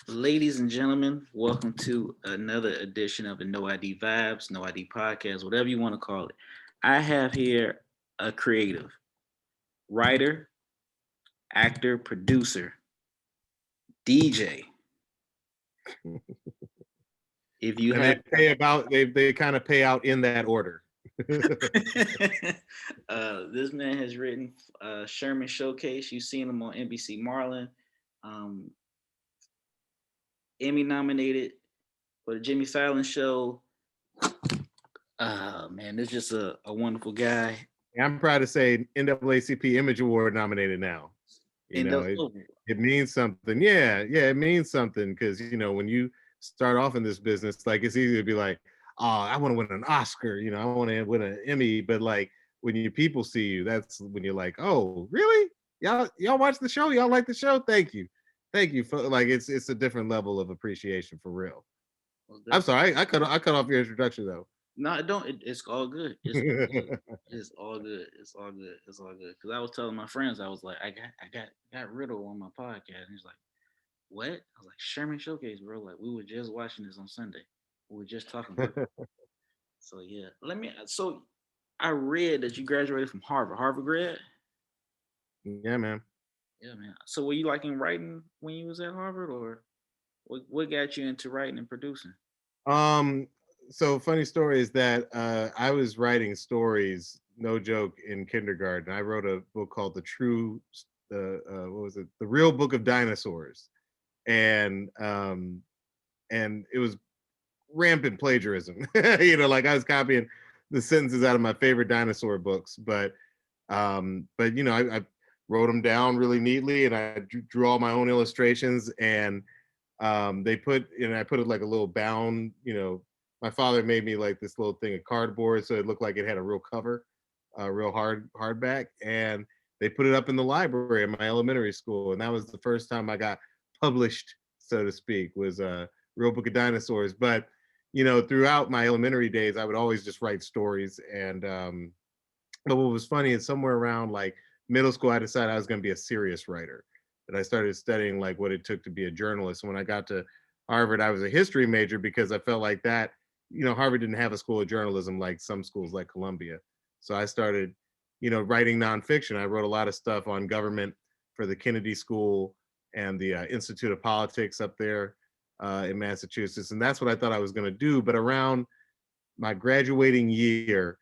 Ladies and gentlemen, welcome to another edition of the No ID Vibes, No ID Podcast, whatever you want to call it. I have here a creative, writer, actor, producer, DJ. If you And have, they kind of pay out in that order. this man has written Sherman Showcase. You've seen him on NBC Marlin, um, Emmy nominated for the Jimmy Fallon Show. Man, this is just a wonderful guy. I'm proud to say NAACP Image Award nominated now. You And know, it means something. Yeah, it means something because when you start off in this business, like it's easy to be like, oh, I want to win an Oscar, I want to win an Emmy, but like when you people see you, that's when you're like, oh, really? Y'all watch the show? Y'all like the show? Thank you for like it's a different level of appreciation for real. I'm sorry, I cut off your introduction though. No, it don't. It's all good. It's all good. It's all good. It's all good. It's all good. Because I was telling my friends, I was like, I got Riddle on my podcast. And he's like, what? I was like, Sherman Showcase, bro. Like we were just watching this on Sunday. We were just talking about it. So yeah, let me. So I read that you graduated from Harvard. Harvard grad. Yeah, man. Yeah, man. So were you like in writing when you was at Harvard, or what got you into writing and producing? Um, so funny story is that I was writing stories, no joke, in kindergarten. I wrote a book called the what was it? The Real Book of Dinosaurs, and it was rampant plagiarism. Like I was copying the sentences out of my favorite dinosaur books, but I wrote them down really neatly, and I drew all my own illustrations, and I put it like a little bound. My father made me like this little thing of cardboard so it looked like it had a real cover, a real hardback, and they put it up in the library at my elementary school, and that was the first time I got published, so to speak, was a Real Book of Dinosaurs. But throughout my elementary days I would always just write stories, and but what was funny is somewhere around like middle school I decided I was going to be a serious writer, and I started studying like what it took to be a journalist. When I got to Harvard, I was a history major because I felt like that, Harvard didn't have a school of journalism like some schools like Columbia. So I started, writing nonfiction. I wrote a lot of stuff on government for the Kennedy School and the Institute of Politics up there in Massachusetts. And that's what I thought I was going to do. But around my graduating year,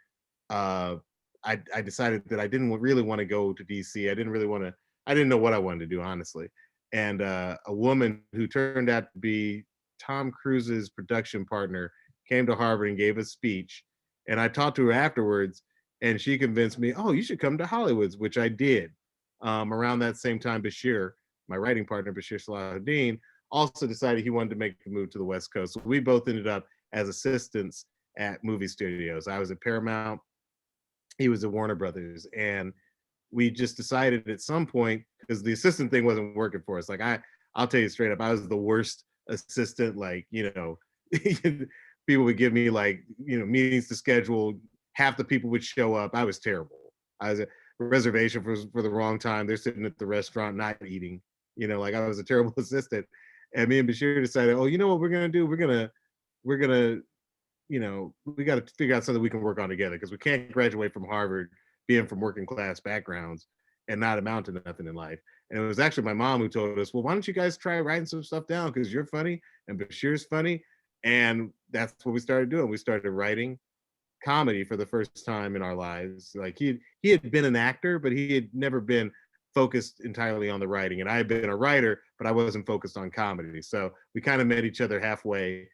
uh, I decided that I didn't really want to go to DC. I didn't know what I wanted to do, honestly. And a woman who turned out to be Tom Cruise's production partner came to Harvard and gave a speech. And I talked to her afterwards, and she convinced me, oh, you should come to Hollywood, which I did. Around that same time, Bashir, my writing partner, Bashir Salahuddin, also decided he wanted to make the move to the West Coast. So we both ended up as assistants at movie studios. I was at Paramount, he was at Warner Brothers, and we just decided at some point, because the assistant thing wasn't working for us. Like I'll tell you straight up, I was the worst assistant. Like people would give me like meetings to schedule. Half the people would show up. I was terrible. I was a reservation for the wrong time. They're sitting at the restaurant not eating. Like I was a terrible assistant. And me and Bashir decided, oh, you know what we're gonna do? We're gonna we got to figure out something we can work on together, because we can't graduate from Harvard being from working class backgrounds and not amount to nothing in life. And it was actually my mom who told us, well, why don't you guys try writing some stuff down, because you're funny and Bashir's funny. And that's what we started doing. We started writing comedy for the first time in our lives. Like he had been an actor, but he had never been focused entirely on the writing. And I had been a writer, but I wasn't focused on comedy. So we kind of met each other halfway.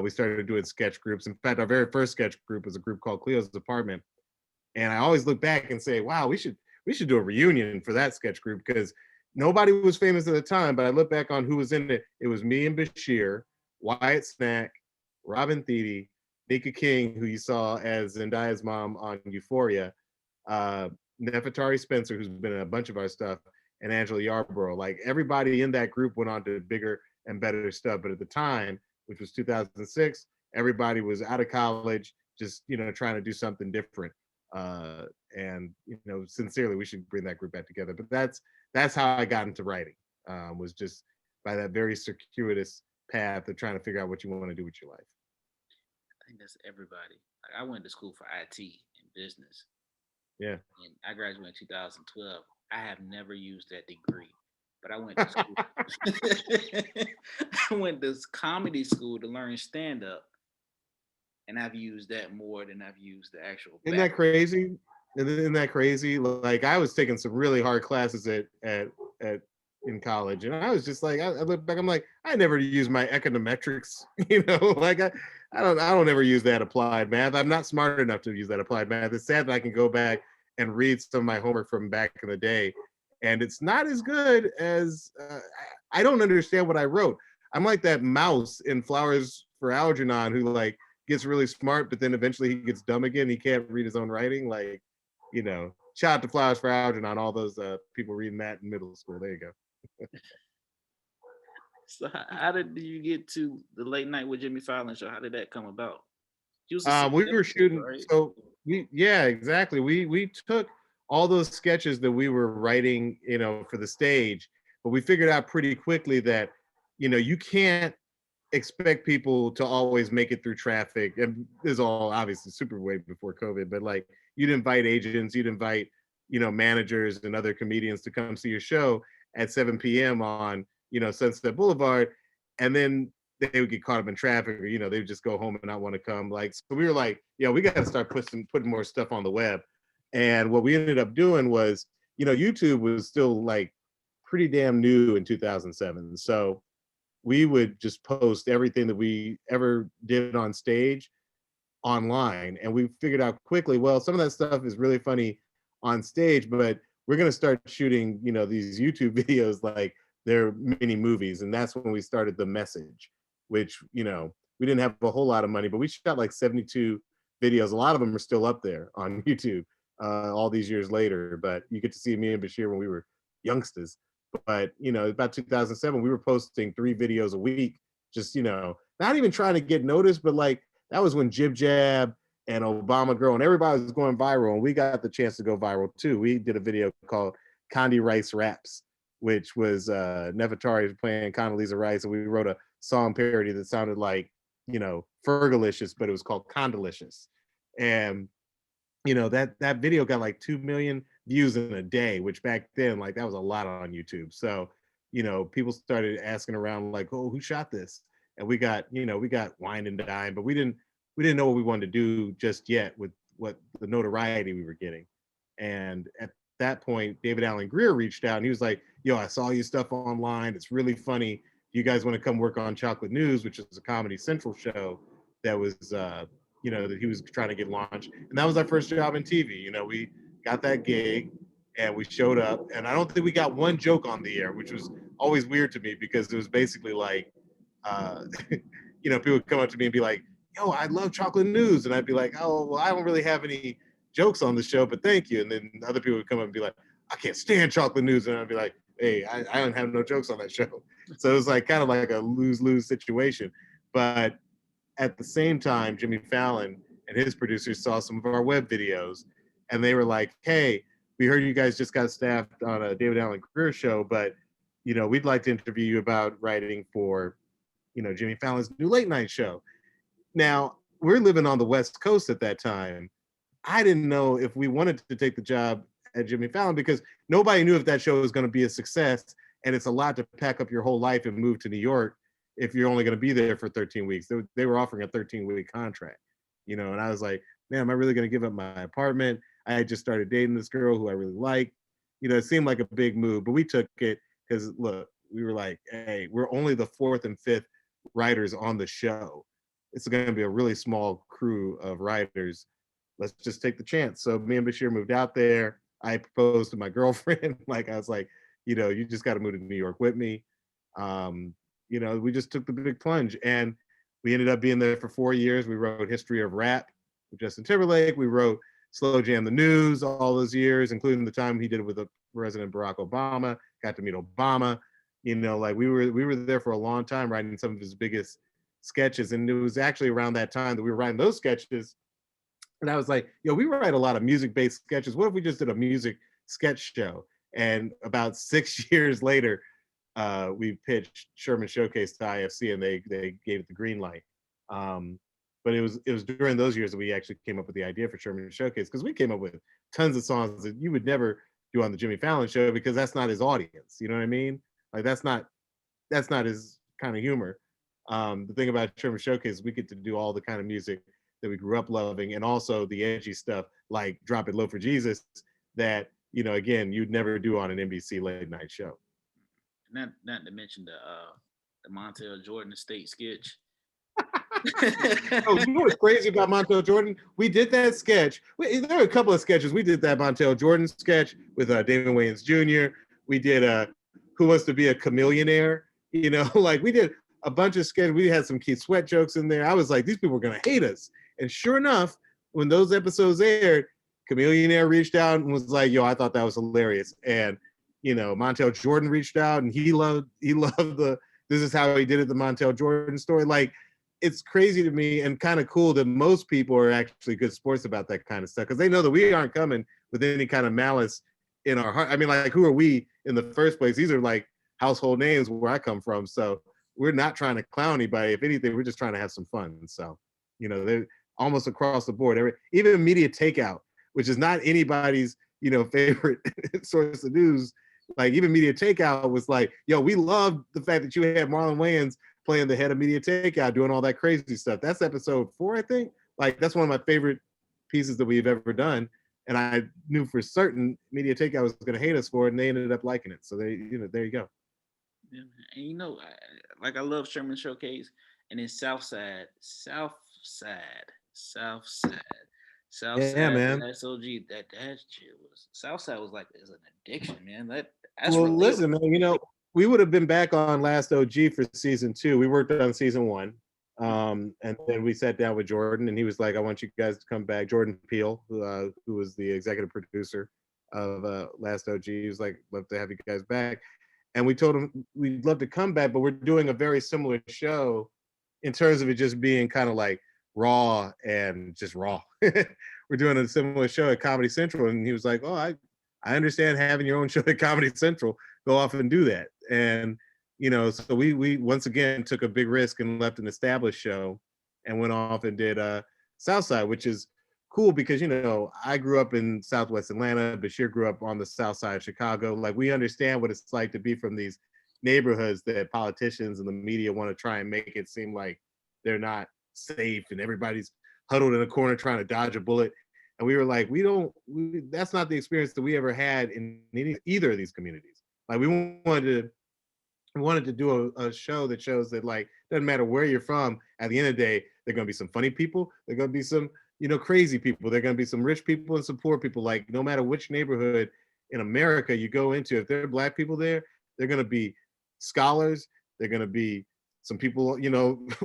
We started doing sketch groups. In fact, our very first sketch group was a group called Cleo's Apartment. And I always look back and say, wow, we should do a reunion for that sketch group, because nobody was famous at the time. But I look back on who was in it. It was me and Bashir, Wyatt Snack, Robin Thede, Nika King, who you saw as Zendaya's mom on Euphoria, uh, Nefertari Spencer, who's been in a bunch of our stuff, and Angela Yarborough. Like everybody in that group went on to bigger and better stuff. But at the time, which was 2006, everybody was out of college, just trying to do something different. And sincerely, we should bring that group back together. But that's how I got into writing. Was just by that very circuitous path of trying to figure out what you want to do with your life. I think that's everybody. Like I went to school for IT and business, Yeah. and I graduated in 2012. I have never used that degree, but I went to school. I went to comedy school to learn stand up, and I've used that more than I've used the actual Isn't back. that crazy? Isn't that crazy? Like I was taking some really hard classes at in college, and I was just like, I look back, I'm like, I never use my econometrics, you know, like I don't ever use that applied math. I'm not smart enough to use that applied math. It's sad that I can go back and read some of my homework from back in the day, and it's not as good as I don't understand what I wrote. I'm like that mouse in Flowers for Algernon who like gets really smart, but then eventually he gets dumb again. He can't read his own writing. Like, you know, shout out to Flowers for Algernon, all those people reading that in middle school. There you go. So how did you get to the late night with Jimmy Fallon show? How did that come about? You was a We were shooting, right? so we yeah, exactly. We took all those sketches that we were writing, you know, for the stage, but we figured out pretty quickly that, you know, you can't expect people to always make it through traffic. And this is all obviously super way before COVID, but like you'd invite agents, you'd invite, you know, managers and other comedians to come see your show at 7 p.m. on, you know, Sunset Boulevard. And then they would get caught up in traffic, or, you know, they would just go home and not want to come. Like, so we were like, yeah, we got to start putting more stuff on the web. And what we ended up doing was, you know, YouTube was still like pretty damn new in 2007. So we would just post everything that we ever did on stage online. And we figured out quickly, well, some of that stuff is really funny on stage, but we're going to start shooting, you know, these YouTube videos like they're mini movies. And that's when we started The Message, which, you know, we didn't have a whole lot of money, but we shot like 72 videos. A lot of them are still up there on YouTube all these years later. But you get to see me and Bashir when we were youngsters. But, you know, about 2007, we were posting 3 videos a week, just, you know, not even trying to get noticed, but like that was when Jib Jab and Obama Girl and everybody was going viral, and we got the chance to go viral too. We did a video called Condi Rice Raps, which was Nefertari playing Condoleezza Rice, and we wrote a song parody that sounded like, you know, Fergalicious, but it was called Condalicious. And you know, that video got like 2 million views in a day, which back then, like that was a lot on YouTube. So, you know, people started asking around like, oh, who shot this? And we got, you know, we got wine and dime, but we didn't know what we wanted to do just yet with what the notoriety we were getting. And at that point, David Allen Greer reached out and he was like, yo, I saw your stuff online. It's really funny. Do you guys want to come work on Chocolate News, which is a Comedy Central show that was you know, that he was trying to get launched. And that was our first job in TV. You know, we got that gig and we showed up. And I don't think we got one joke on the air, which was always weird to me because it was basically like, uh, you know, people would come up to me and be like, yo, I love Chocolate News. And I'd be like, oh, well, I don't really have any jokes on the show, but thank you. And then other people would come up and be like, I can't stand Chocolate News. And I'd be like, hey, I don't have no jokes on that show. So it was like kind of like a lose-lose situation. But at the same time, Jimmy Fallon and his producers saw some of our web videos, and they were like, "Hey, we heard you guys just got staffed on a David Allen Greer show, but you know, we'd like to interview you about writing for, you know, Jimmy Fallon's new late night show." Now we're living on the West Coast at that time. I didn't know if we wanted to take the job at Jimmy Fallon because nobody knew if that show was going to be a success, and it's a lot to pack up your whole life and move to New York if you're only going to be there for 13 weeks. They were offering a 13-week contract, you know, and I was like, man, am I really going to give up my apartment? I had just started dating this girl who I really liked. You know, it seemed like a big move, but we took it because look, we were like, hey, we're only the fourth and fifth writers on the show. It's going to be a really small crew of writers. Let's just take the chance. So me and Bashir moved out there. I proposed to my girlfriend. Like I was like, you know, you just got to move to New York with me. Um, you know, we just took the big plunge, and we ended up being there for 4 years. We wrote History of Rap with Justin Timberlake. We wrote Slow Jam the News all those years, including the time he did it with President Barack Obama. Got to meet Obama. You know, like we were there for a long time writing some of his biggest sketches, and it was actually around that time that we were writing those sketches. And I was like, yo, we write a lot of music-based sketches. What if we just did a music sketch show? And about 6 years later, we pitched Sherman Showcase to IFC, and they gave it the green light. Um, but it was during those years that we actually came up with the idea for Sherman Showcase, because we came up with tons of songs that you would never do on the Jimmy Fallon show, because that's not his audience. You know what I mean? Like that's not his kind of humor. The thing about Sherman Showcase, we get to do all the kind of music that we grew up loving, and also the edgy stuff like "Drop It Low for Jesus" that, again, you'd never do on an NBC late night show. Not to mention the Montel Jordan estate sketch. Oh, you know what's crazy about Montel Jordan? We did that sketch. There were a couple of sketches. We did that Montel Jordan sketch with David Wayans Jr. We did Who Wants to Be a Chameleonaire? Like we did a bunch of sketches. We had some Keith Sweat jokes in there. I was like, these people are gonna hate us. And sure enough, when those episodes aired, Chameleonaire reached out and was like, "Yo, I thought that was hilarious." And Montel Jordan reached out and he loved the "This is how he did it," the Montel Jordan story. Like, it's crazy to me and kind of cool that most people are actually good sports about that kind of stuff, because they know that we aren't coming with any kind of malice in our heart. I mean, like, who are we in the first place? These are like household names where I come from. So we're not trying to clown anybody. If anything, we're just trying to have some fun. So, they're almost across the board. Even media takeout, which is not anybody's, favorite source of news. Like, even media takeout was like, "Yo, we love the fact that you had Marlon Wayans playing the head of media takeout, doing all that crazy stuff." That's episode 4, I think. Like, that's one of my favorite pieces that we've ever done. And I knew for certain media takeout was going to hate us for it, and they ended up liking it. So there you go. Yeah, and like I love Sherman Showcase, and then South Yeah, Side, man. that's OG. That shit was Southside was like is an addiction, man. That's Well, relatable. listen, man, we would have been back on Last OG for season 2. We worked on season 1. And then we sat down with Jordan, and he was like, "I want you guys to come back." Jordan Peele, who was the executive producer of Last OG, he was like, "Love to have you guys back." And we told him we'd love to come back, but we're doing a very similar show in terms of it just being kind of like raw and just raw. We're doing a similar show at Comedy Central, and he was like, "Oh, I understand having your own show at Comedy Central. Go off and do that." And so we once again took a big risk and left an established show and went off and did Southside, which is cool because I grew up in Southwest Atlanta. Bashir grew up on the South Side of Chicago. Like, we understand what it's like to be from these neighborhoods that politicians and the media want to try and make it seem like they're not safe and everybody's huddled in a corner trying to dodge a bullet. And we were like, that's not the experience that we ever had in either of these communities. Like, we wanted to do a show that shows that, like, doesn't matter where you're from, at the end of the day, there are going to be some funny people, there are going to be some crazy people, there are going to be some rich people and some poor people. Like, no matter which neighborhood in America you go into, if there are Black people there, they're going to be scholars, they're going to be some people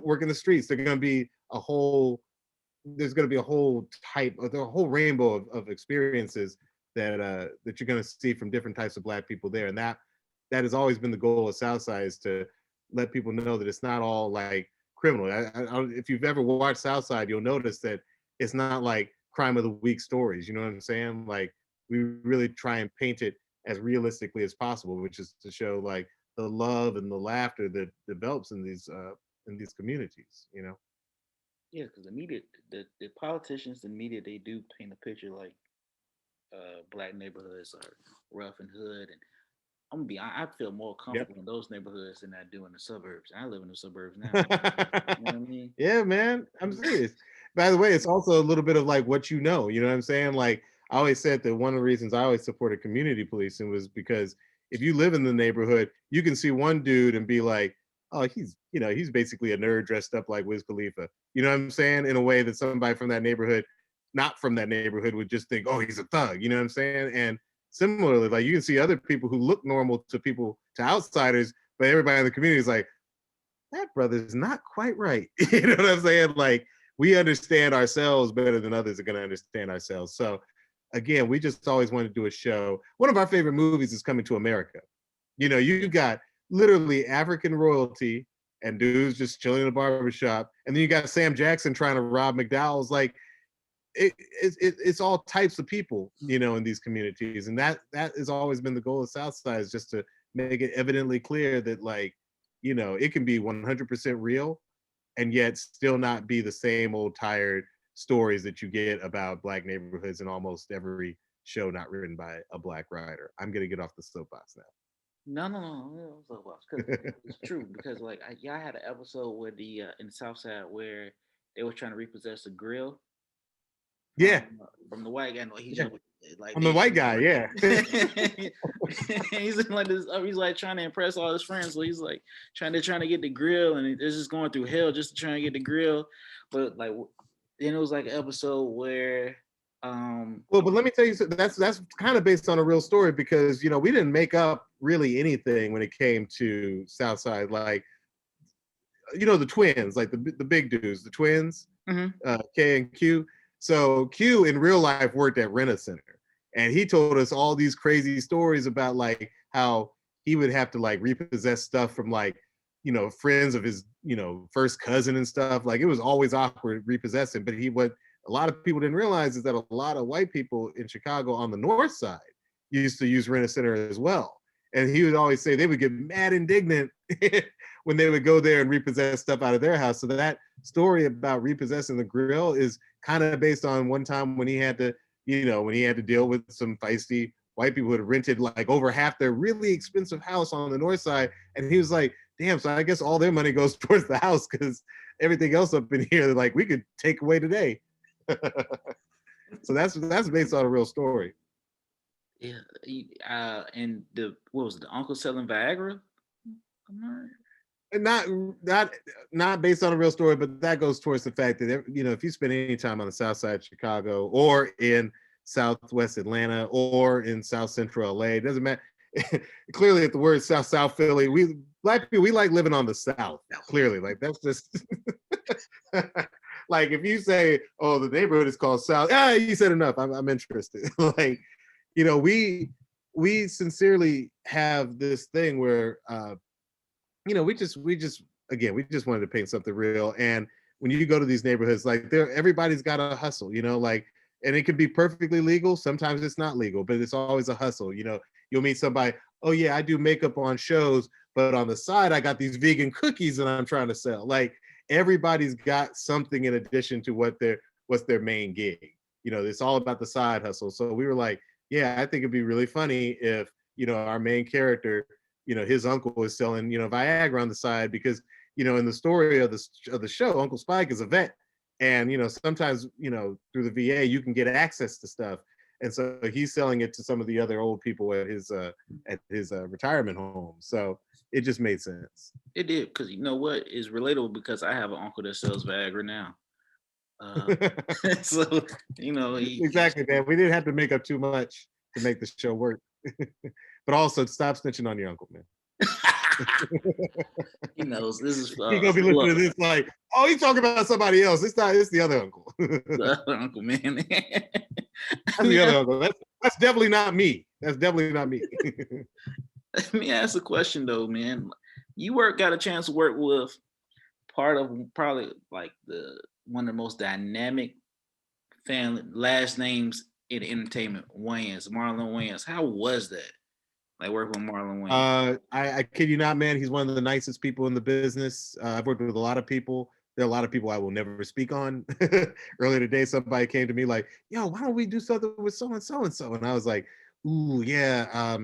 working the streets, they're going to be there's going to be a whole rainbow of experiences that you're going to see from different types of Black people there. And that has always been the goal of Southside, is to let people know that it's not all like criminal. If you've ever watched Southside, you'll notice that it's not like crime of the week stories. You know what I'm saying? Like, we really try and paint it as realistically as possible, which is to show like the love and the laughter that develops in these communities. Yeah, because the media, the politicians, the media, they do paint a picture like black neighborhoods are rough and hood, and I'm gonna be. I feel more Yep. comfortable in those neighborhoods than I do in the suburbs. I live in the suburbs now. You know what I mean? Yeah, man, I'm serious. By the way, it's also a little bit of like what you know what I'm saying? Like, I always said that one of the reasons I always supported community policing was because if you live in the neighborhood, you can see one dude and be like, "Oh, he's basically a nerd dressed up like Wiz Khalifa." You know what I'm saying? In a way that somebody from that neighborhood, not from that neighborhood, would just think, "Oh, he's a thug." You know what I'm saying? And similarly, like, you can see other people who look normal to outsiders, but everybody in the community is like, "That brother's not quite right." You know what I'm saying? Like, we understand ourselves better than others are going to understand ourselves. So again, we just always wanted to do a show. One of our favorite movies is Coming to America. You got literally African royalty and dudes just chilling in a barbershop, and then you got Sam Jackson trying to rob McDowell's. Like, it's all types of people, in these communities, and that has always been the goal of Southside, is just to make it evidently clear that like, it can be 100% real and yet still not be the same old tired stories that you get about black neighborhoods in almost every show not written by a black writer. I'm gonna get off the soapbox No, no, no, no, it was because now. it's true. Because like y'all had an episode where the in the South Side where they were trying to repossess a grill Yeah, from the white guy. No, he yeah. just like I'm the they white guy, yeah. he's in like this. He's like trying to impress all his friends. So he's like trying to get the grill, and they're just going through hell just to try and get the grill. But like then it was like an episode where Well, but let me tell you, that's kind of based on a real story because we didn't make up really anything when it came to Southside. Like the twins, like the big dudes, the twins, mhm. K and Q. So Q in real life worked at Rent a Center, and he told us all these crazy stories about like how he would have to like repossess stuff from like friends of his first cousin and stuff. Like it was always awkward repossessing. But what a lot of people didn't realize is that a lot of white people in Chicago on the north side used to use Rent a Center as well. And he would always say they would get mad indignant when they would go there and repossess stuff out of their house. So that story about repossessing the grill is kind of based on one time when he had to, when he had to deal with some feisty white people who had rented like over half their really expensive house on the north side. And he was like, damn, so I guess all their money goes towards the house because everything else up in here, like we could take away today. So that's based on a real story. Yeah, and the what was it, the uncle selling Viagra? And not based on a real story, but that goes towards the fact that if you spend any time on the south side of Chicago or in southwest Atlanta or in south central LA, it doesn't matter. Clearly, at the word South Philly, we black people we like living on the South. Clearly, like that's just like if you say, "Oh, the neighborhood is called South," you said enough. I'm interested. Like, we sincerely have this thing where we just wanted to paint something real. And when you go to these neighborhoods, like everybody's got a hustle, like, and it could be perfectly legal. Sometimes it's not legal, but it's always a hustle. You'll meet somebody, oh yeah, I do makeup on shows, but on the side, I got these vegan cookies that I'm trying to sell. Like everybody's got something in addition to what's their main gig. It's all about the side hustle. So we were like, yeah, I think it'd be really funny if, our main character, his uncle is selling, Viagra on the side because, in the story of the show, Uncle Spike is a vet. And, sometimes, through the VA, you can get access to stuff. And so he's selling it to some of the other old people at his retirement home. So it just made sense. It did, because you know what is relatable because I have an uncle that sells Viagra now. So Exactly, man. We didn't have to make up too much to make the show work. But also stop snitching on your uncle, man. He knows this is He's gonna be listening to this like, oh, he's talking about somebody else. It's the other uncle. the other uncle, man. That's the other uncle. That's definitely not me. That's definitely not me. Let me ask a question though, man. You got a chance to work with part of probably like the one of the most dynamic family last names in entertainment, Wayans, Marlon Wayans. How was that? Like working with Marlon Wayans? I kid you not, man. He's one of the nicest people in the business. I've worked with a lot of people. There are a lot of people I will never speak on. Earlier today, somebody came to me like, "Yo, why don't we do something with so and so and so?" And I was like, "Ooh, yeah."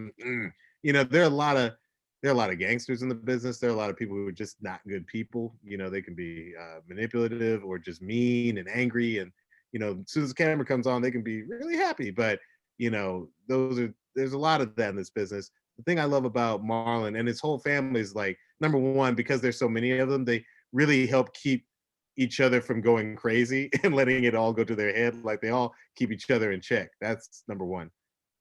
There are a lot of gangsters in the business. There are a lot of people who are just not good people. They can be manipulative or just mean and angry. And as soon as the camera comes on, they can be really happy. But there's a lot of that in this business. The thing I love about Marlon and his whole family is like, number one, because there's so many of them, they really help keep each other from going crazy and letting it all go to their head. Like they all keep each other in check. That's number one.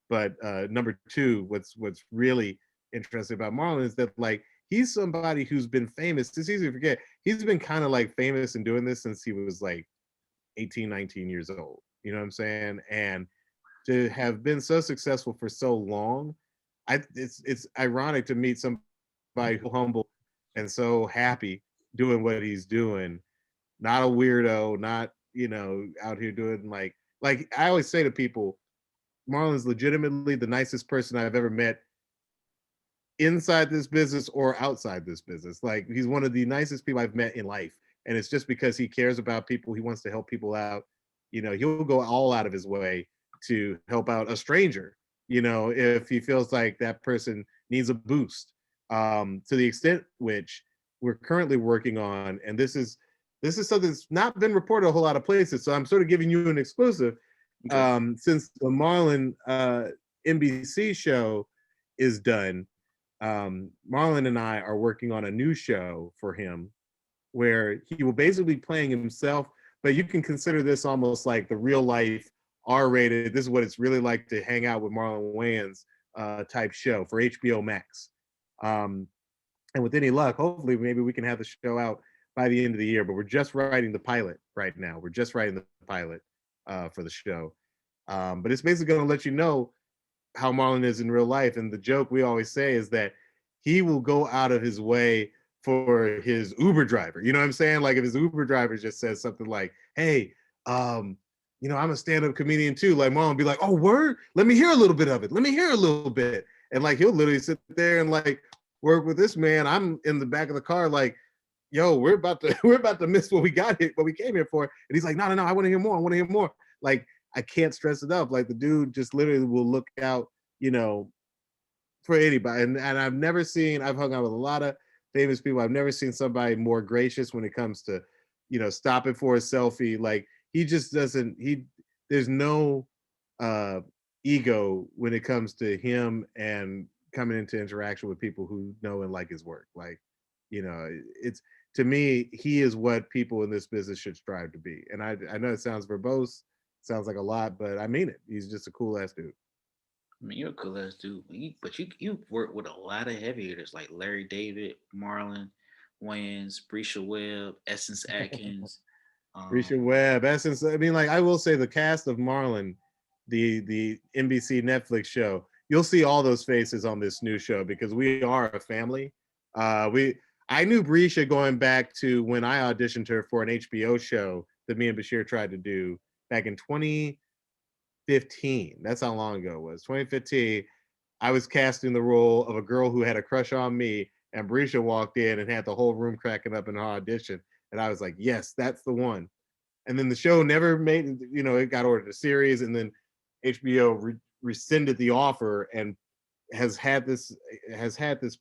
But number two, what's really interesting about Marlon is that like he's somebody who's been famous. It's easy to forget. He's been kind of like famous and doing this since he was like 18, 19 years old. You know what I'm saying? And to have been so successful for so long, it's ironic to meet somebody who humble and so happy doing what he's doing, not a weirdo, not out here doing like I always say to people, Marlon's legitimately the nicest person I've ever met inside this business or outside this business. Like he's one of the nicest people I've met in life. And it's just because he cares about people, he wants to help people out. You know, he'll go all out of his way to help out a stranger, you know, if he feels like that person needs a boost. To the extent which we're currently working on, and this is something that's not been reported a whole lot of places. So I'm sort of giving you an exclusive. Okay. Since the Marlon NBC show is done, Marlon and I are working on a new show for him where he will basically be playing himself, but you can consider this almost like the real life R-rated. This is what it's really like to hang out with Marlon Wayans type show for HBO Max. Um, and with any luck, hopefully, maybe we can have the show out by the end of the year. But we're just writing the pilot right now. We're just writing the pilot for the show. But it's basically going to let you know how Marlon is in real life. And the joke we always say is that he will go out of his way for his Uber driver. You know what I'm saying? Like if his Uber driver just says something like, "Hey, you know, I'm a stand-up comedian too." Like Marlon will be like, "Oh, word? Let me hear a little bit of it. Let me hear a little bit." And like he'll literally sit there and like work with this man. I'm in the back of the car, like, "Yo, we're about to we're about to miss what we got here, what we came here for." And he's like, "No, no, no, I want to hear more. I want to hear more." Like I can't stress it up. Like the dude just literally will look out, you know, for anybody. And I've hung out with a lot of famous people. I've never seen somebody more gracious when it comes to, you know, stopping for a selfie. Like he just doesn't, there's no uh ego when it comes to him and coming into interaction with people who know and like his work. Like, you know, it's to me, he is what people in this business should strive to be. And I know it sounds verbose, sounds like a lot, but I mean it. He's just a cool ass dude. I mean, you're a cool ass dude, but you work with a lot of heavy hitters like Larry David, Marlon Wayans, Brescia Webb, Essence Atkins. Risha Um, Webb, Essence. I mean, like I will say, the cast of Marlon, the NBC Netflix show, you'll see all those faces on this new show because we are a family. We I knew Brescia going back to when I auditioned her for an HBO show that me and Bashir tried to do back in 2015. That's how long ago it was. 2015. I was casting the role of a girl who had a crush on me, and Brescia walked in and had the whole room cracking up in her audition. And I was like, yes, that's the one. And then the show never made, you know, it got ordered a series, and then HBO rescinded the offer and has had this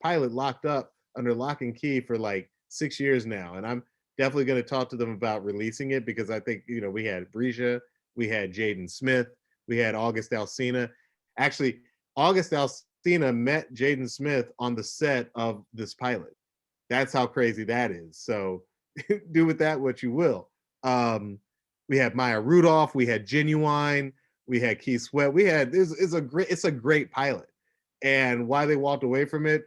pilot locked up under lock and key for like 6 years now. And I'm definitely going to talk to them about releasing it because I think, you know, we had Brescia, we had Jaden Smith, we had August Alsina. Actually, August Alsina met Jaden Smith on the set of this pilot. That's how crazy that is. So do with that what you will. Um, we had Maya Rudolph, we had Genuine, we had Keith Sweat. We had it's a great pilot. And why they walked away from it,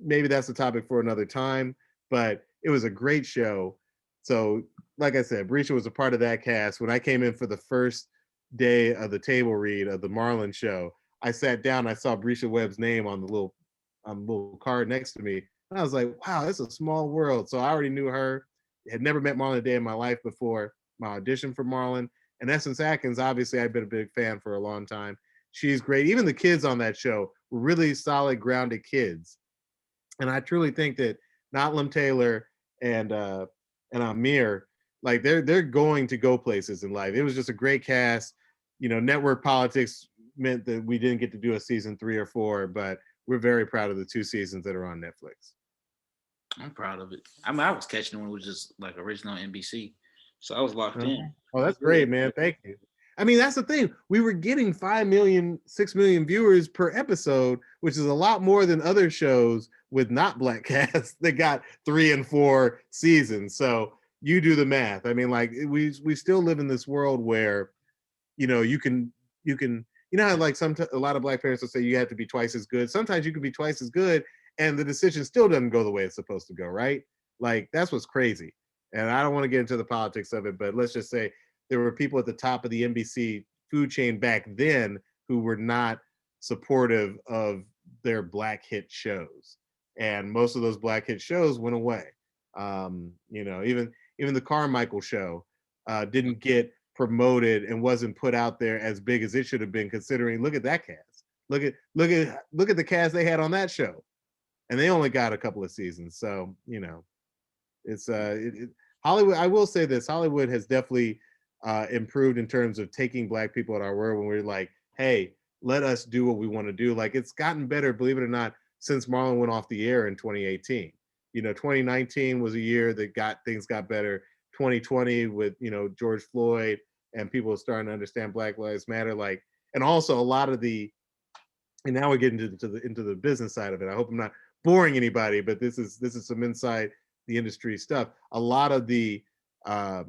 maybe that's a topic for another time. But it was a great show. So, like I said, Brescia was a part of that cast. When I came in for the first day of the table read of the Marlon show, I sat down, I saw Brescia Webb's name on the little card next to me. And I was like, wow, it's a small world. So I already knew her, had never met Marlon a day in my life before my audition for Marlon. And Essence Atkins, obviously, I've been a big fan for a long time. She's great. Even the kids on that show were really solid, grounded kids. And I truly think that Notlam Taylor and Amir, like they're going to go places in life. It was just a great cast. You know, network politics meant that we didn't get to do a season 3 or 4, but we're very proud of the 2 seasons that are on Netflix. I'm proud of it. I mean, I was catching when it was just like original NBC, so I was locked Uh-huh. in. Oh, I that's was really great, man. Thank you. I mean, that's the thing. We were getting 5 million, 6 million viewers per episode, which is a lot more than other shows with not black casts that got 3 and 4 seasons. So you do the math. I mean, like we still live in this world where, you know, you know how like a lot of black parents will say you have to be twice as good. Sometimes you can be twice as good and the decision still doesn't go the way it's supposed to go, right? Like that's what's crazy. And I don't want to get into the politics of it, but let's just say there were people at the top of the NBC food chain back then who were not supportive of their black hit shows. And most of those black hit shows went away. You know, even the Carmichael show didn't get promoted and wasn't put out there as big as it should have been, considering look at that cast. Look at the cast they had on that show. and they only got a couple of seasons. So it's Hollywood. I will say this: Hollywood has definitely improved in terms of taking Black people at our word when we're like, hey, let us do what we want to do. Like, it's gotten better, believe it or not, since Marlon went off the air in 2018. 2019 was a year that things got better. 2020 with George Floyd and people starting to understand Black Lives Matter, like, and also a lot of and now we're getting into the business side of it. I hope I'm not boring anybody, but this is some inside the industry stuff. A lot of the I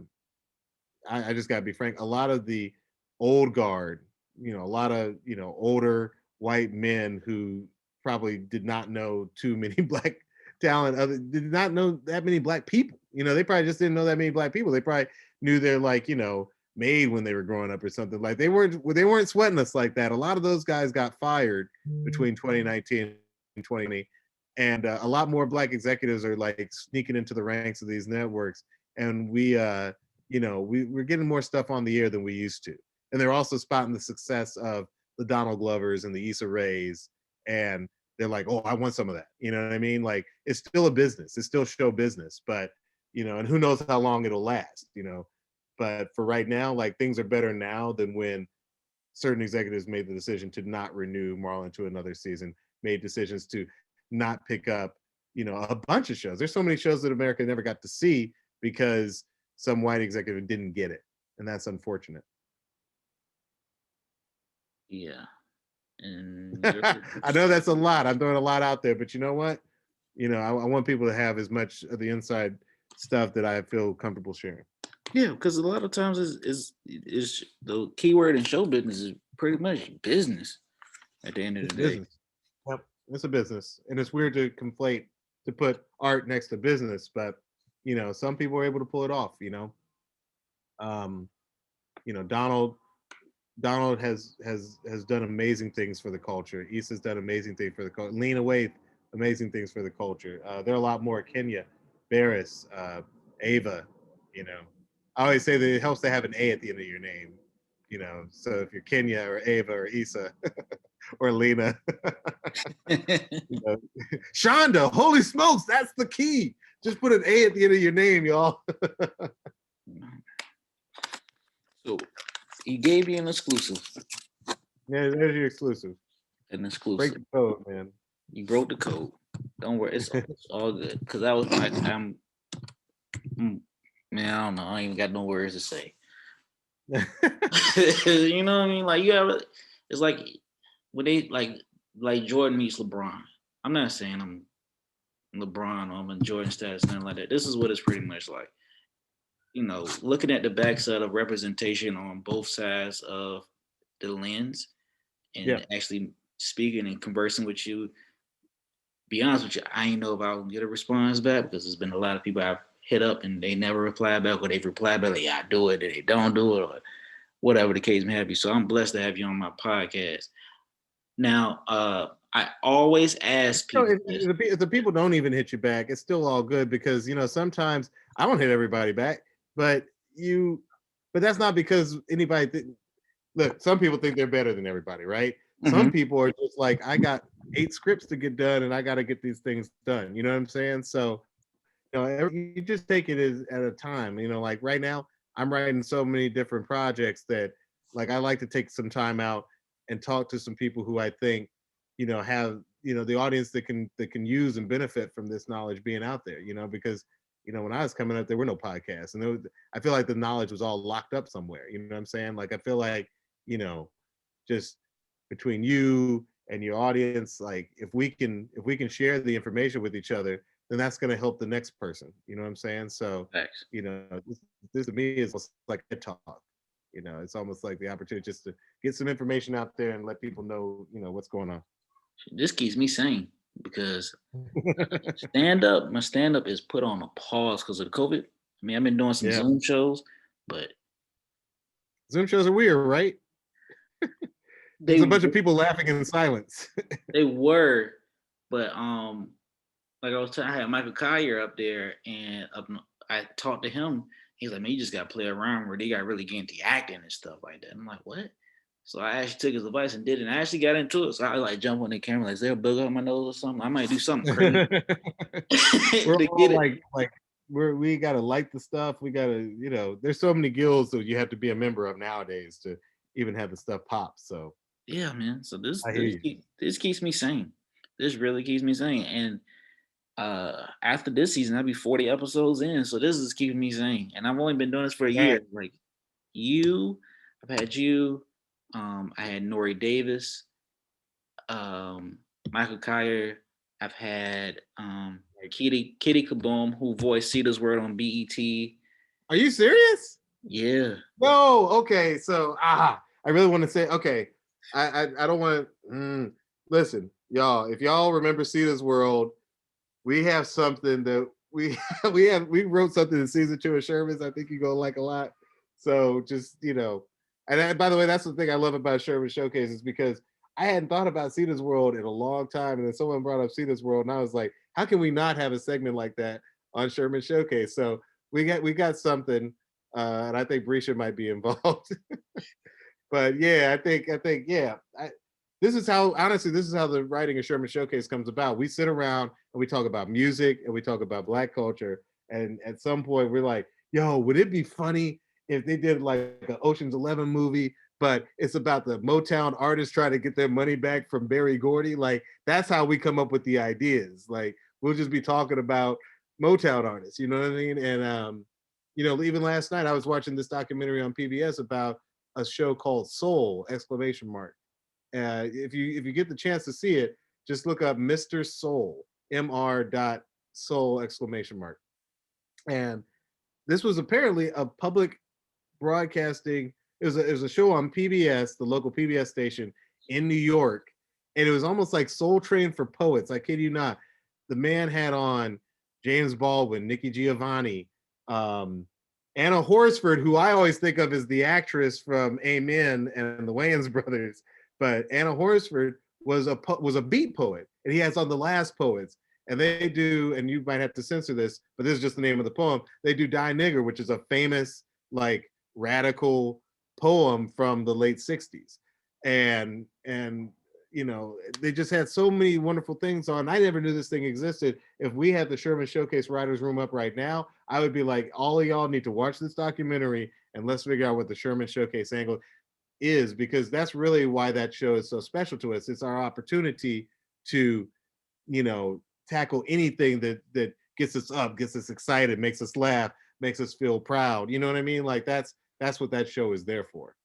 just gotta be frank, a lot of the old guard, a lot of older white men who probably did not know too many Black talent, did not know that many Black people. They probably just didn't know that many Black people. They probably knew they're like, made when they were growing up or something. Like, they weren't sweating us like that. A lot of those guys got fired between 2019 and 2020, and a lot more Black executives are like sneaking into the ranks of these networks, and we're getting more stuff on the air than we used to. And they're also spotting the success of the Donald Glovers and the Issa Raes, and they're like, oh, I want some of that. You know what I mean? Like, it's still a business, it's still show business, but and who knows how long it'll last. But for right now, like, things are better now than when certain executives made the decision to not renew Marlon to another season, made decisions to not pick up, a bunch of shows. There's so many shows that America never got to see because some white executive didn't get it. And that's unfortunate. Yeah. And I know that's a lot. I'm throwing a lot out there, but you know what? I want people to have as much of the inside stuff that I feel comfortable sharing. Yeah, because a lot of times is the keyword in show business is pretty much business at the end of It's the day. business. Yep. It's a business. And it's weird to put art next to business, but some people are able to pull it off. Um, Donald has done amazing things for the culture. Issa's done amazing things for the culture. Lena Waithe, amazing things for the culture. There are a lot more. Kenya, Barris, Ava. I always say that it helps to have an A at the end of your name. So if you're Kenya or Ava or Issa or Lena, Shonda, holy smokes, that's the key. Just put an A at the end of your name, y'all. So he gave you an exclusive. Yeah, there's your exclusive. An exclusive. Break the code, man. You broke the code. Don't worry, it's all good. Cause I was like, man, I don't know. I ain't even got no words to say. You know what I mean? Like, it's like when they like Jordan meets LeBron. I'm not saying I'm LeBron or I'm in Jordan status, nothing like that. This is what it's pretty much like. Looking at the backside of representation on both sides of the lens and actually speaking and conversing with you. Be honest with you, I ain't know if I'll get a response back because there's been a lot of people I've hit up and they never reply back, or they've replied back like, yeah, I do it, and they don't do it, or whatever the case may be. So I'm blessed to have you on my podcast. Now, I always ask people. If the people don't even hit you back, it's still all good because sometimes I don't hit everybody back, but that's not because anybody. Look, some people think they're better than everybody, right? Mm-hmm. Some people are just like, I got 8 scripts to get done, and I got to get these things done. You know what I'm saying? So, you just take it at a time. Like right now, I'm writing so many different projects that, like, I like to take some time out and talk to some people who I think, have the audience that can use and benefit from this knowledge being out there. Because when I was coming up, there were no podcasts, and I feel like the knowledge was all locked up somewhere. You know what I'm saying? Like, I feel like just between you and your audience, like if we can share the information with each other, then that's going to help the next person. You know what I'm saying? So, Thanks. This to me is like a talk. It's almost like the opportunity just to get some information out there and let people know, what's going on. This keeps me sane because my stand up is put on a pause because of COVID. I mean, I've been doing some Zoom shows, but Zoom shows are weird, right? There's a bunch of people laughing in silence. They were, but like I had Michael Collier up there, and I talked to him. He's like, man, you just got to play around where they got really get into acting and stuff like that. I'm like, what? So I actually took his advice and did it. And I actually got into it. So I like jump on the camera, like, is there a bug on my nose or something? I might do something crazy We're to all get it. like we gotta like the stuff. We gotta, there's so many guilds that you have to be a member of nowadays to even have the stuff pop. So Yeah, man. So I hear you. this keeps me sane. This really keeps me sane. And after this season, I'll be 40 episodes in. So this is keeping me sane. And I've only been doing this for a year. Congrats. Like you, I've had you, I had Nori Davis, um, Michael Kyer. I've had Kitty Kaboom, who voiced Cedar's Word on BET. Are you serious? Yeah. No. Okay. So I really want to say okay. I don't want to listen, y'all. If y'all remember Cedar's World, we have something that we we wrote something in season 2 of Sherman's. I think you're gonna like a lot. So just and by the way, that's the thing I love about Sherman Showcase is because I hadn't thought about Cedar's World in a long time, and then someone brought up Cedar's World, and I was like, how can we not have a segment like that on Sherman Showcase? So we got something, and I think Brescia might be involved. But yeah, I think yeah. This is how honestly this is how the writing of Sherman Showcase comes about. We sit around and we talk about music and we talk about Black culture, and at some point we're like, "Yo, would it be funny if they did like an Ocean's 11 movie, but it's about the Motown artists trying to get their money back from Berry Gordy?" Like that's how we come up with the ideas. Like we'll just be talking about Motown artists, you know what I mean? And even last night I was watching this documentary on PBS about a show called Soul! Exclamation mark. If you get the chance to see it, just look up Mr. Soul, Mr. Soul exclamation mark. And this was apparently a public broadcasting. It was a show on PBS, the local PBS station in New York, and it was almost like Soul Train for poets. I kid you not. The man had on James Baldwin, Nikki Giovanni, um, Anna Horsford, who I always think of as the actress from Amen and the Wayans brothers, but Anna Horsford was a beat poet, and he has on the Last Poets, and they do, and you might have to censor this, but this is just the name of the poem. They do Die Nigger, which is a famous like radical poem from the late 60s. And they just had so many wonderful things on. I never knew this thing existed. If we had the Sherman Showcase Writers Room up right now, I would be like, all of y'all need to watch this documentary and let's figure out what the Sherman Showcase angle is, because that's really why that show is so special to us. It's our opportunity to, tackle anything that gets us up, gets us excited, makes us laugh, makes us feel proud. You know what I mean? Like that's what that show is there for.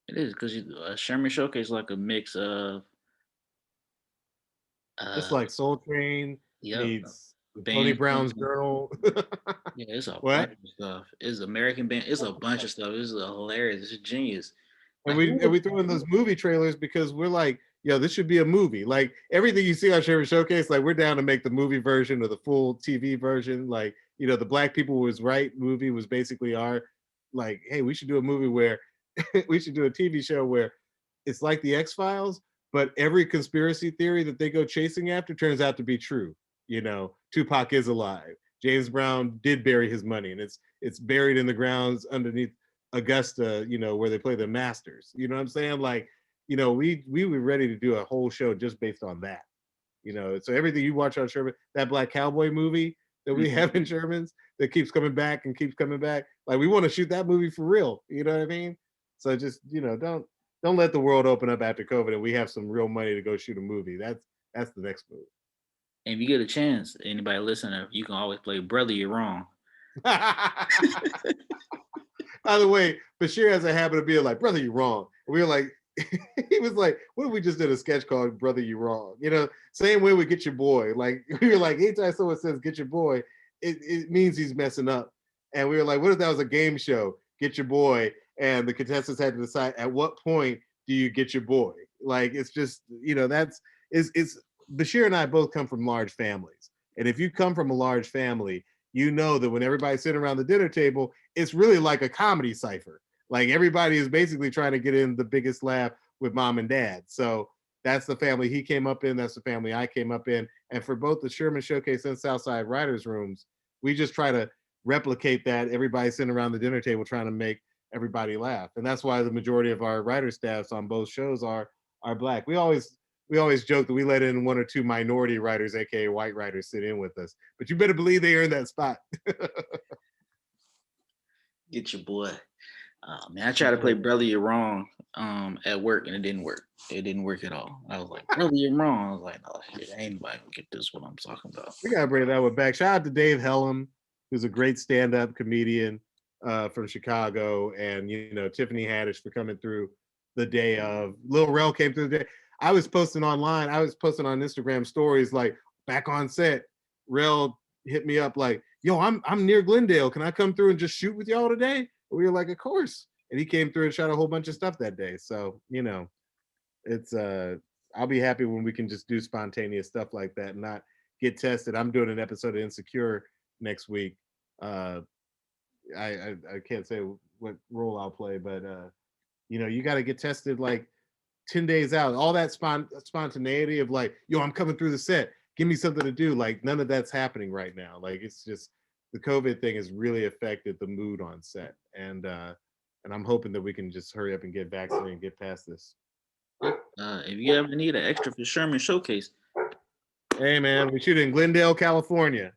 It is because Sherman Showcase is like a mix of It's uh like Soul Train yep, meets Tony band Brown's thing. Journal. Yeah, it's a What? bunch of stuff. It's American band. It's a bunch of stuff. It's hilarious. It's genius. And Like we who and would we throw in those movie trailers because we're like, yo, this should be a movie. Like everything you see on Sherman Showcase, like we're down to make the movie version or the full TV version. Like, the Black People Was Right movie was basically our like, hey, we should do a movie where we should do a TV show where it's like the X-Files, but every conspiracy theory that they go chasing after turns out to be true. Tupac is alive. James Brown did bury his money, and it's buried in the grounds underneath Augusta, where they play the Masters. You know what I'm saying? Like, we were ready to do a whole show just based on that. So everything you watch on Sherman, that Black Cowboy movie that we have in Sherman's that keeps coming back and keeps coming back. Like we want to shoot that movie for real. You know what I mean? So just don't let the world open up after COVID and we have some real money to go shoot a movie. That's the next move. and if you get a chance, anybody listening, you can always play Brother You're Wrong. By the way, Bashir has a habit of being like, "Brother, you're wrong." And we were like, he was like, "What if we just did a sketch called Brother, You Wrong?" Same way we Get Your Boy. Like we were like, anytime someone says Get Your Boy, it means he's messing up. And we were like, what if that was a game show, Get Your Boy, and the contestants had to decide at what point do you get your boy? Like it's just, that's it's Bashir and I both come from large families. And if you come from a large family, you know that when everybody's sitting around the dinner table, it's really like a comedy cipher. Like everybody is basically trying to get in the biggest laugh with mom and dad. So that's the family he came up in. That's the family I came up in. And for both the Sherman Showcase and Southside Writers Rooms, we just try to replicate that. Everybody's sitting around the dinner table trying to make everybody laugh. And that's why the majority of our writer staffs on both shows are Black. We always joke that we let in one or two minority writers, aka white writers, sit in with us. But you better believe they earned that spot. Get your boy. Man, I tried to play Brother You're Wrong at work and it didn't work. It didn't work at all. I was like, Brother You're Wrong. I was like, oh shit, ain't nobody gonna get this what I'm talking about. We gotta bring that one back. Shout out to Dave Hellam, who's a great stand-up comedian from Chicago, and Tiffany Haddish for coming through the day of. Lil Rel came through the day. I was posting online. I was posting on Instagram stories like back on set. Rel hit me up like, "Yo, I'm near Glendale. Can I come through and just shoot with y'all today?" And we were like, "Of course." And he came through and shot a whole bunch of stuff that day. So it's I'll be happy when we can just do spontaneous stuff like that and not get tested. I'm doing an episode of Insecure next week. I can't say what role I'll play, but you got to get tested like 10 days out. All that spontaneity of like, yo, I'm coming through the set. Give me something to do. Like none of that's happening right now. Like it's just the COVID thing has really affected the mood on set, and I'm hoping that we can just hurry up and get vaccinated and get past this. If you ever need an extra for Sherman Showcase, Hey man, we shoot in Glendale, California.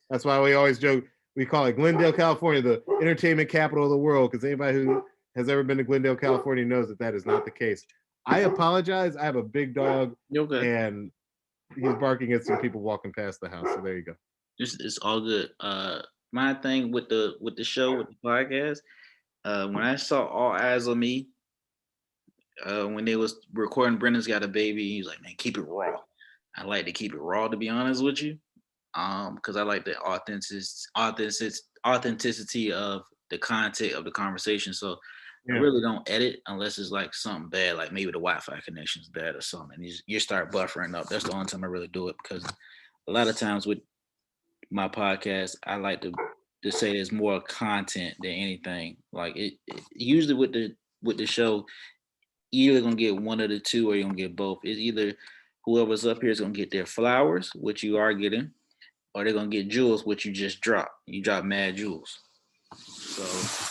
That's why we always joke. We call it Glendale, California, the entertainment capital of the world, because anybody who has ever been to Glendale, California knows that that is not the case. I apologize. I have a big dog, you're good. and he's barking at some people walking past the house. So there you go. It's all good. My thing with the show with the podcast, when I saw All Eyes on Me, when they was recording Brenda's Got a Baby, he was like, "Man, keep it raw." I like to keep it raw, to be honest with you, because I like the authenticity of the content of the conversation. So I really don't edit unless it's like something bad, like maybe the Wi-Fi connection is bad or something. You start buffering up. That's the only time I really do it, because a lot of times with my podcast, I like to say there's more content than anything. Like it usually with the show, you're either gonna get one of the two or you're gonna get both. It's either whoever's up here is gonna get their flowers, which you are getting, or they're gonna get jewels, which you just drop. You drop mad jewels. So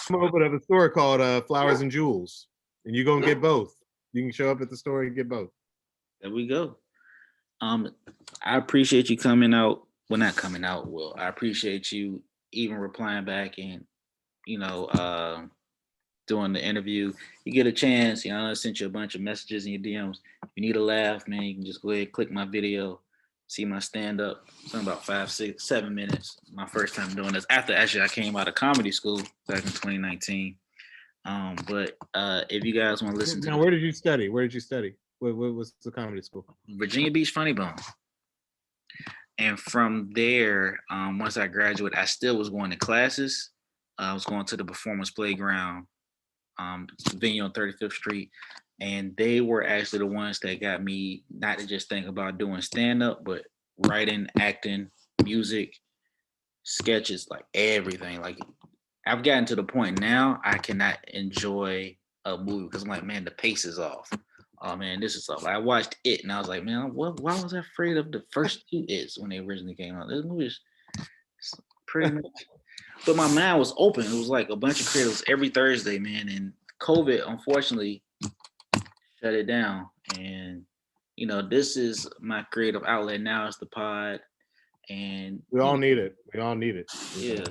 I'm gonna open up a store called Flowers and Jewels, and you're gonna get both. You can show up at the store and get both. there we go. I appreciate you coming out. Well, not coming out. Well, I appreciate you even replying back and doing the interview. You get a chance, I sent you a bunch of messages in your DMs. If you need a laugh, man, you can just go ahead, click my video, see my stand up. It's been about 5, 6, 7 minutes. My first time doing this. After actually I came out of comedy school back in 2019. But if you guys want to listen to where did you study? Where did you study? What was the comedy school? Virginia Beach Funny Bone. And from there, once I graduated, I still was going to classes. I was going to the Performance Playground venue on 35th Street. And they were actually the ones that got me not to just think about doing stand-up, but writing, acting, music, sketches, like everything. Like I've gotten to the point now I cannot enjoy a movie because I'm like, man, the pace is off. Oh man, this is off. I watched It and I was like, man, why was I afraid of the first two It's when they originally came out? This movie is pretty much. But my mind was open. It was like a bunch of creatives every Thursday, man. And COVID, unfortunately, shut it down. And this is my creative outlet now. It's the pod, and we all need it. We all need it. Yeah.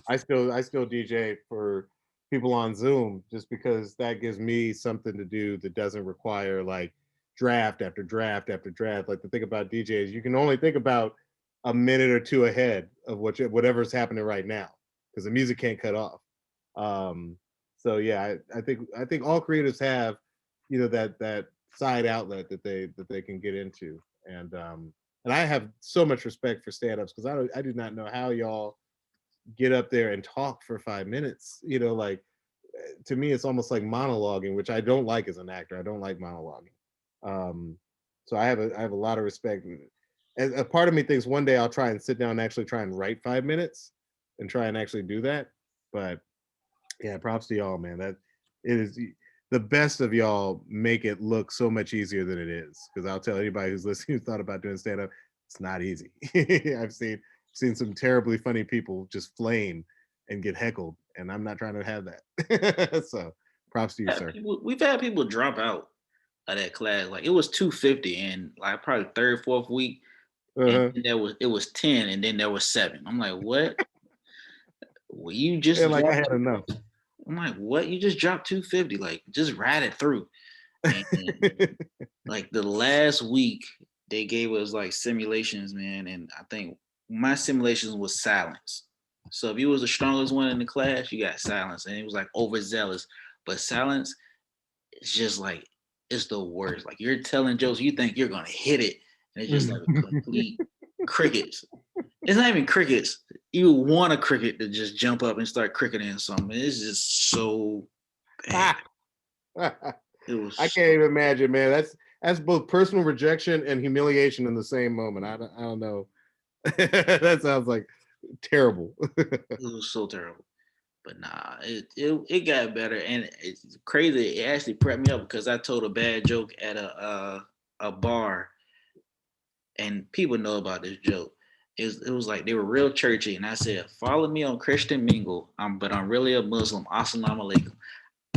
I still DJ for people on Zoom just because that gives me something to do that doesn't require like draft after draft after draft. Like the thing about DJs, you can only think about a minute or two ahead of whatever's happening right now because the music can't cut off. So yeah, I think all creatives have that side outlet that they can get into, and I have so much respect for stand-ups because I do not know how y'all get up there and talk for 5 minutes. Like to me, it's almost like monologuing, which I don't like as an actor. I don't like monologuing. So I have a lot of respect. And a part of me thinks one day I'll try and sit down and actually try and write 5 minutes and try and actually do that. But yeah, props to y'all, man. That it is the best of y'all make it look so much easier than it is. Because I'll tell anybody who's listening who thought about doing stand-up, it's not easy. I've seen some terribly funny people just flame and get heckled, and I'm not trying to have that. So props to you, sir. We've had people drop out of that class. Like it was 250 and like probably third, fourth week, and Uh-huh. then it was 10, and then there was 7. I'm like, what? Well, you just And like I dropped. had enough. I'm like, what? You just dropped 250? Like, just ride it through. And like the last week, they gave us like simulations, man. And I think my simulations was silence. So if you was the strongest one in the class, you got silence, and it was like overzealous. But silence is just like it's the worst. Like you're telling jokes, you think you're gonna hit it, and it's just like a complete crickets. It's not even crickets. You want a cricket to just jump up and start cricketing something. It's just so bad. It was I can't even imagine, man. That's both personal rejection and humiliation in the same moment. I don't know. That sounds like terrible. it was so terrible. But nah, it got better, and it's crazy. It actually prepped me up because I told a bad joke at a bar, and people know about this joke. It was like they were real churchy, and I said, "Follow me on Christian Mingle." But I'm really a Muslim. Assalamu alaikum.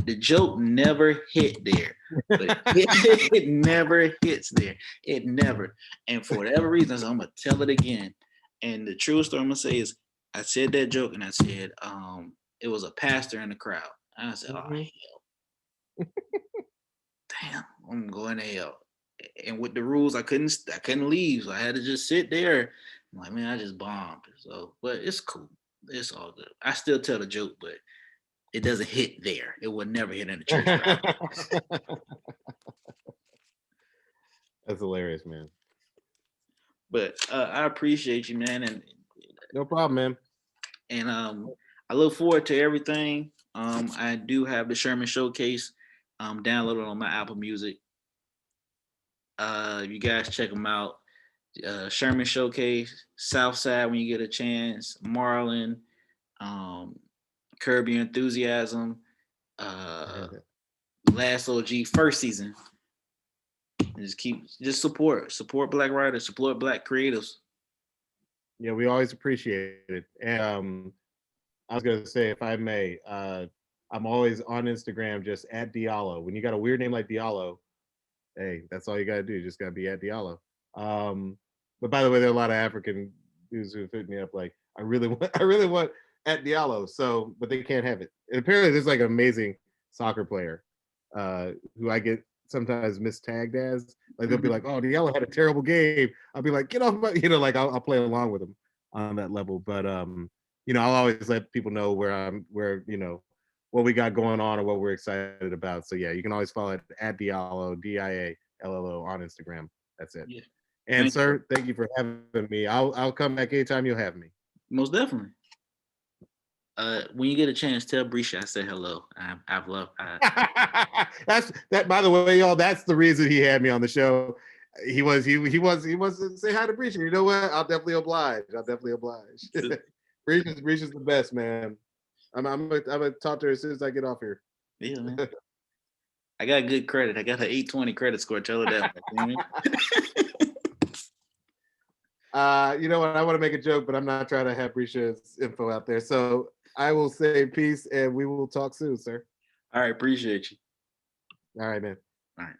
The joke never hit there, but it never hits there. It never. And for whatever reason, so I'm gonna tell it again. And the true story I'm gonna say is, I said that joke, and I said, it was a pastor in the crowd. And I said, oh Mhm. damn, I'm going to hell. And with the rules, I couldn't leave, so I had to just sit there. I'm like, man, I just bombed. So, but it's cool. It's all good. I still tell the joke, but it doesn't hit there. It would never hit in the church crowd. That's hilarious, man. But I appreciate you, man, No problem, man. and I look forward to everything. I do have the Sherman Showcase downloaded on my Apple Music. You guys check them out. Sherman Showcase, Southside when you get a chance, Marlon, um, Curb Your Enthusiasm, uh, Last OG first season. Just support Black writers, support Black creatives. Yeah, we always appreciate it. And I was gonna say, if I may, I'm always on Instagram, just at Diallo. When you got a weird name like Diallo, hey, that's all you gotta do. You just gotta be at Diallo. But by the way, there are a lot of African dudes who hit me up like, I really want at Diallo. So, but they can't have it. And apparently, there's like an amazing soccer player who I get sometimes mistagged as. Like they'll be like, "Oh, Diallo had a terrible game." I'll be like, "Get off my," like I'll play along with them on that level. But I'll always let people know where what we got going on or what we're excited about. So yeah, you can always follow it at Diallo, Diallo on Instagram. That's it. Yeah, And thank you. sir, thank you for having me. I'll come back anytime you'll have me. Most definitely. When you get a chance, tell Brisha I said hello. I've loved. That's that. By the way, y'all, that's the reason he had me on the show. He wants to say hi to Breach. You know what? I'll definitely oblige. Breach is the best, man. I'm gonna talk to her as soon as I get off here. Yeah, man. I got good credit. I got an 820 credit score. Tell her that. You know what? I want to make a joke, but I'm not trying to have Brisha's info out there. So I will say peace, and we will talk soon, sir. All right, appreciate you. All right, man. All right.